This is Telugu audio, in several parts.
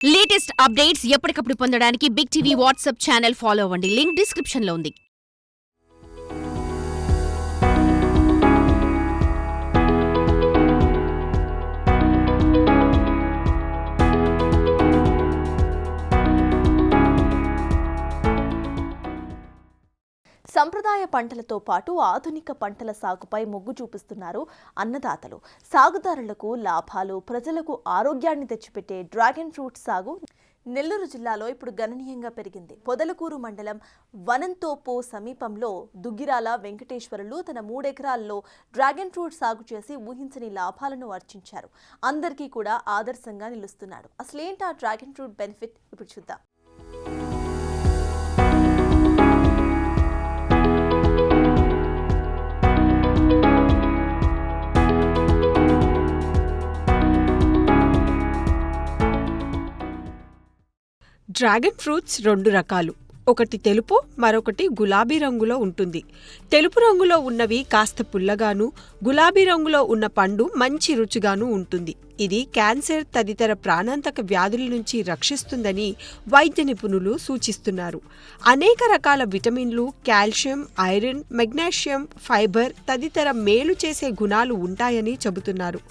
లేటెస్ట్ అప్డేట్స్ ఎప్పటికప్పుడు పొందడానికి Big TV WhatsApp channel follow అవ్వండి. లింక్ డిస్క్రిప్షన్ లో ఉంది. సంప్రదాయ పంటలతో పాటు ఆధునిక పంటల సాగుపై మొగ్గు చూపిస్తున్నారు అన్నదాతలు. సాగుదారులకు లాభాలు, ప్రజలకు ఆరోగ్యాన్ని తెచ్చిపెట్టే డ్రాగన్ ఫ్రూట్ సాగు నెల్లూరు జిల్లాలో ఇప్పుడు గణనీయంగా పెరిగింది. పొదలకూరు మండలం వనంతోపు సమీపంలో దుగ్గిరాల వెంకటేశ్వరులు తన 3 ఎకరాల్లో డ్రాగన్ ఫ్రూట్ సాగు చేసి ఊహించని లాభాలను ఆర్జించారు. అందరికీ కూడా ఆదర్శంగా నిలుస్తున్నాడు. అసలేంటి ఆ డ్రాగన్ ఫ్రూట్ బెనిఫిట్ ఇప్పుడు చూద్దాం. డ్రాగన్ ఫ్రూట్స్ 2 రకాలు. ఒకటి తెలుపు, మరొకటి గులాబీ రంగులో ఉంటుంది. తెలుపు రంగులో ఉన్నవి కాస్త పుల్లగాను, గులాబీ రంగులో ఉన్న పండు మంచి రుచిగాను ఉంటుంది. ఇది క్యాన్సర్ తదితర ప్రాణాంతక వ్యాధుల నుంచి రక్షిస్తుందని వైద్య నిపుణులు సూచిస్తున్నారు. అనేక రకాల విటమిన్లు, కాల్షియం, ఐరన్, మెగ్నీషియం, ఫైబర్ తదితర మేలు చేసే గుణాలు ఉంటాయని చెబుతున్నారు.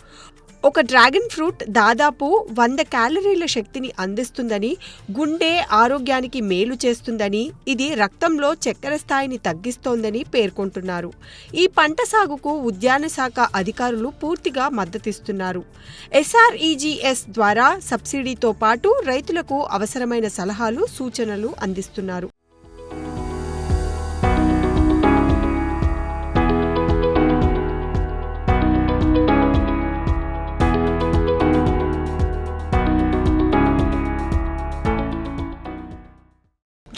ఒక డ్రాగన్ ఫ్రూట్ దాదాపు 100 క్యాలరీల శక్తిని అందిస్తుందని, గుండె ఆరోగ్యానికి మేలు చేస్తుందని, ఇది రక్తంలో చక్కెర స్థాయిని తగ్గిస్తోందని పేర్కొంటున్నారు. ఈ పంట సాగుకు ఉద్యాన శాఖ అధికారులు పూర్తిగా మద్దతిస్తున్నారు. SREGS ద్వారా సబ్సిడీతో పాటు రైతులకు అవసరమైన సలహాలు, సూచనలు అందిస్తున్నారు.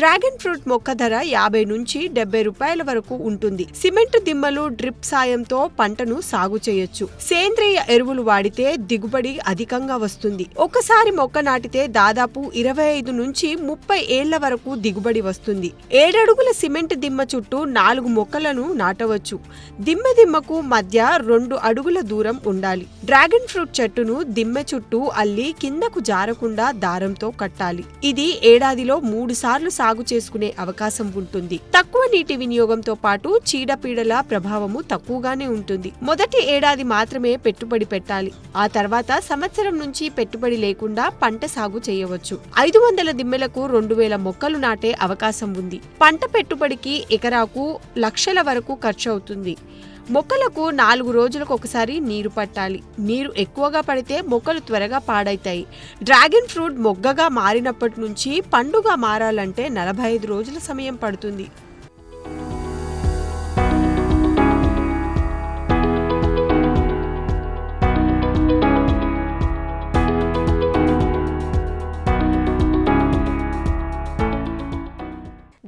డ్రాగన్ ఫ్రూట్ మొక్క ధర 50 నుంచి 70 రూపాయల వరకు ఉంటుంది. సిమెంట్ దిమ్మలు, డ్రిప్ సాయంతో పంటను సాగు చేయొచ్చు. సేంద్రియ ఎరువులు వాడితే దిగుబడి అధికంగా వస్తుంది. ఒకసారి మొక్క నాటితే దాదాపు 25 నుంచి 30 ఏళ్ల వరకు దిగుబడి వస్తుంది. 7 అడుగుల సిమెంట్ దిమ్మ చుట్టూ 4 మొక్కలను నాటవచ్చు. దిమ్మకు మధ్య 2 అడుగుల దూరం ఉండాలి. డ్రాగన్ ఫ్రూట్ చెట్టును దిమ్మె చుట్టూ అల్లి కిందకు జారకుండా దారంతో కట్టాలి. ఇది ఏడాదిలో 3 సార్లు సాగు చేసుకునే అవకాశం ఉంటుంది. తక్కువ నీటి వినియోగంతో పాటు చీడపీడల ప్రభావము తక్కువగానే ఉంటుంది. మొదటి ఏడాది మాత్రమే పెట్టుబడి పెట్టాలి. ఆ తర్వాత సంవత్సరం నుంచి పెట్టుబడి లేకుండా పంట సాగు చేయవచ్చు. 500 దిమ్మెలకు 2000 మొక్కలు నాటే అవకాశం ఉంది. పంట పెట్టుబడికి ఎకరాకు లక్షల వరకు ఖర్చు అవుతుంది. మొక్కలకు 4 రోజులకు ఒకసారి నీరు పట్టాలి. నీరు ఎక్కువగా పడితే మొక్కలు త్వరగా పాడైతాయి. డ్రాగన్ ఫ్రూట్ మొగ్గగా మారినప్పటి నుంచి పండుగా మారాలంటే 45 రోజుల సమయం పడుతుంది.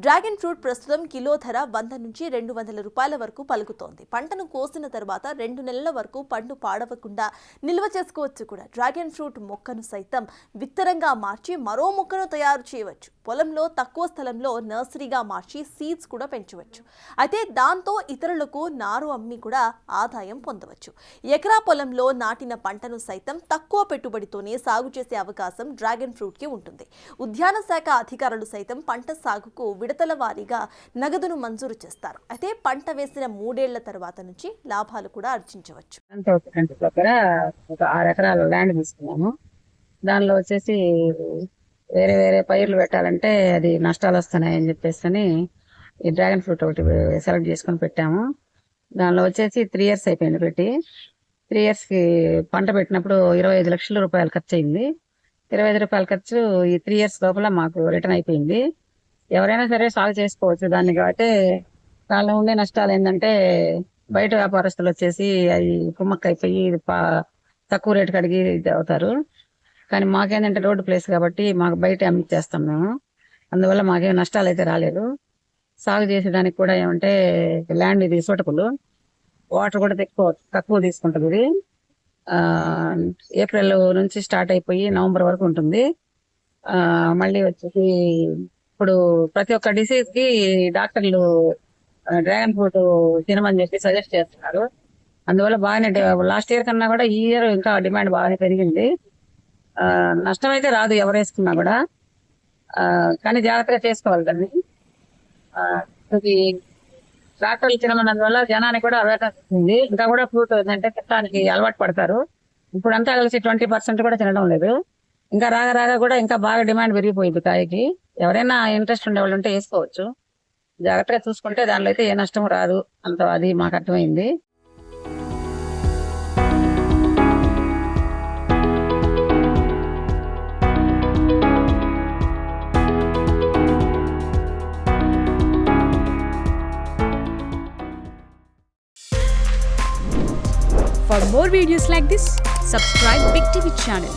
డ్రాగన్ ఫ్రూట్ ప్రస్తుతం కిలో ధర 100 నుంచి 200 రూపాయల వరకు పలుకుతోంది. పంటను కోసిన తర్వాత 2 నెలల వరకు పండు పాడవకుండా నిల్వ చేసుకోవచ్చు కూడా. డ్రాగన్ ఫ్రూట్ మొక్కను సైతం విత్తనంగా మార్చి మరో మొక్కను తయారు చేయవచ్చు. పొలంలో తక్కువ స్థలంలో నర్సరీగా మార్చి సీడ్స్ కూడా పెంచవచ్చు. అయితే దాంతో ఇతరులకు నారు అమ్మి కూడా ఆదాయం పొందవచ్చు. ఎకరా పొలంలో నాటిన పంటను సైతం తక్కువ పెట్టుబడితోనే సాగు చేసే అవకాశం డ్రాగన్ ఫ్రూట్కి ఉంటుంది. ఉద్యాన శాఖ అధికారులు సైతం పంట సాగుకు విడతల వారీగా నగదును మంజూరు చేస్తారు. అయితే పంట వేసిన 3 ఏళ్ల తర్వాత నుంచి లాభాలు కూడా ఆర్జించవచ్చు. ఒక 6 ఎకరాల ల్యాండ్ తీసుకున్నాము. దానిలో వచ్చేసి వేరే వేరే పైర్లు పెట్టాలంటే అది నష్టాలు వస్తున్నాయని చెప్పేసి ఈ డ్రాగన్ ఫ్రూట్ ఒకటి సెలెక్ట్ చేసుకొని పెట్టాము. దానిలో వచ్చేసి 3 ఇయర్స్ అయిపోయింది పెట్టి. 3 ఇయర్స్కి పంట పెట్టినప్పుడు 25 లక్షల రూపాయలు ఖర్చు అయింది. 25 రూపాయల ఖర్చు ఈ 3 ఇయర్స్ లోపల మాకు రిటర్న్ అయిపోయింది. ఎవరైనా సరే సాగు చేసుకోవచ్చు దాన్ని. కాబట్టి దానిలో ఉండే నష్టాలు ఏంటంటే బయట వ్యాపారస్తులు వచ్చేసి అవి కుమ్మక్క అయిపోయి తక్కువ రేటుకి అడిగి అవుతారు. కానీ మాకేంటంటే రోడ్డు ప్లేస్ కాబట్టి మాకు బయట అమ్మిచ్చేస్తాం మేము. అందువల్ల మాకేం నష్టాలు అయితే రాలేదు. సాగు చేసేదానికి కూడా ఏమంటే ల్యాండ్ ఇది సూటబుల్, వాటర్ కూడా తక్కువ తీసుకుంటుంది. ఇది ఏప్రిల్ నుంచి స్టార్ట్ అయిపోయి నవంబర్ వరకు ఉంటుంది. మళ్ళీ వచ్చేసి ఇప్పుడు ప్రతి ఒక్క డిసీజ్ కి డాక్టర్లు డ్రాగన్ ఫ్రూట్ తినమని చెప్పి సజెస్ట్ చేస్తున్నారు. అందువల్ల బాగానే లాస్ట్ ఇయర్ కన్నా కూడా ఈ ఇయర్ ఇంకా డిమాండ్ బాగానే పెరిగింది. నష్టం అయితే రాదు ఎవరు వేసుకున్నా కూడా. కానీ జాగ్రత్తగా చేసుకోవాలి దాన్ని. ఇది ట్రాక్టర్లు తినమన్నందువల్ల జనానికి కూడా అవేర్నెస్ ఉంది. ఇంకా కూడా ఫ్రూట్ ఏంటంటే తినడానికి అలవాటు పడతారు. ఇప్పుడంతా కలిసి 20% కూడా తినడం లేదు. ఇంకా రాగా రాగా కూడా ఇంకా బాగా డిమాండ్ పెరిగిపోయింది కాయకి. ఎవరైనా ఇంట్రెస్ట్ ఉండే వాళ్ళు ఉంటే వేసుకోవచ్చు. జాగ్రత్తగా చూసుకుంటే దానిలో అయితే ఏ నష్టం రాదు. అంత అది మాకు అర్థమైంది. For more videos like this, subscribe Big TV channel.